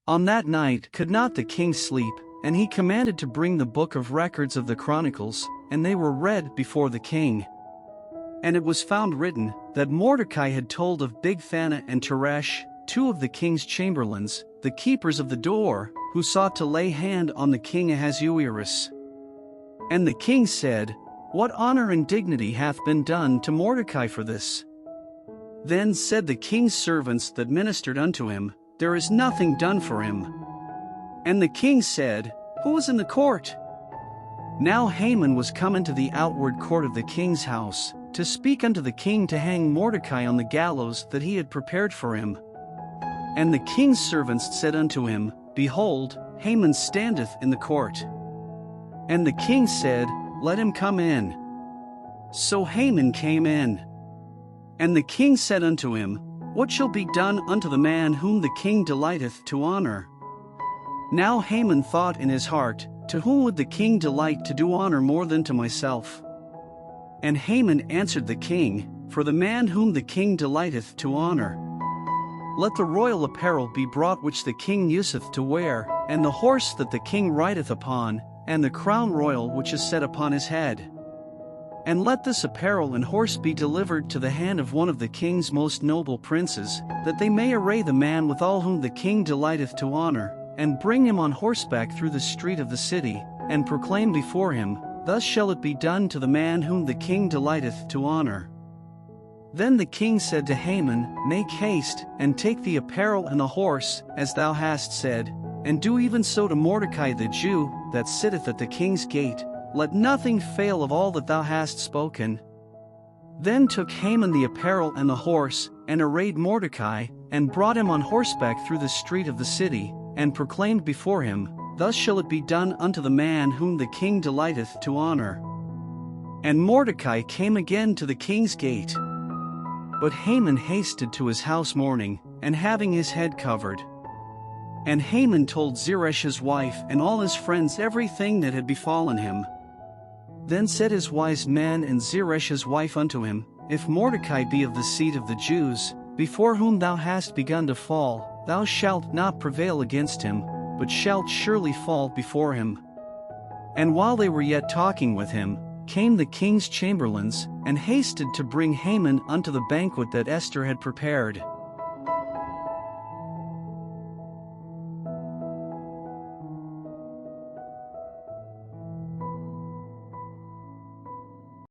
On that night could not the king sleep, and he commanded to bring the book of records of the Chronicles, and they were read before the king. And it was found written, that Mordecai had told of Bigthana and Teresh, two of the king's chamberlains, the keepers of the door, who sought to lay hand on the king Ahasuerus. And the king said, What honor and dignity hath been done to Mordecai for this? Then said the king's servants that ministered unto him, There is nothing done for him. And the king said, Who is in the court? Now Haman was come into the outward court of the king's house, to speak unto the king to hang Mordecai on the gallows that he had prepared for him. And the king's servants said unto him, Behold, Haman standeth in the court. And the king said, Let him come in. So Haman came in. And the king said unto him, What shall be done unto the man whom the king delighteth to honor? Now Haman thought in his heart, To whom would the king delight to do honor more than to myself? And Haman answered the king, For the man whom the king delighteth to honor. Let the royal apparel be brought which the king useth to wear, and the horse that the king rideth upon, and the crown royal which is set upon his head. And let this apparel and horse be delivered to the hand of one of the king's most noble princes, that they may array the man with all whom the king delighteth to honor, and bring him on horseback through the street of the city, and proclaim before him, Thus shall it be done to the man whom the king delighteth to honor. Then the king said to Haman, Make haste, and take the apparel and the horse, as thou hast said, and do even so to Mordecai the Jew, that sitteth at the king's gate. Let nothing fail of all that thou hast spoken. Then took Haman the apparel and the horse, and arrayed Mordecai, and brought him on horseback through the street of the city, and proclaimed before him, Thus shall it be done unto the man whom the king delighteth to honor. And Mordecai came again to the king's gate. But Haman hasted to his house mourning, and having his head covered. And Haman told Zeresh his wife and all his friends everything that had befallen him. Then said his wise men and Zeresh his wife unto him, If Mordecai be of the seed of the Jews, before whom thou hast begun to fall, thou shalt not prevail against him, but shalt surely fall before him. And while they were yet talking with him, came the king's chamberlains, and hasted to bring Haman unto the banquet that Esther had prepared.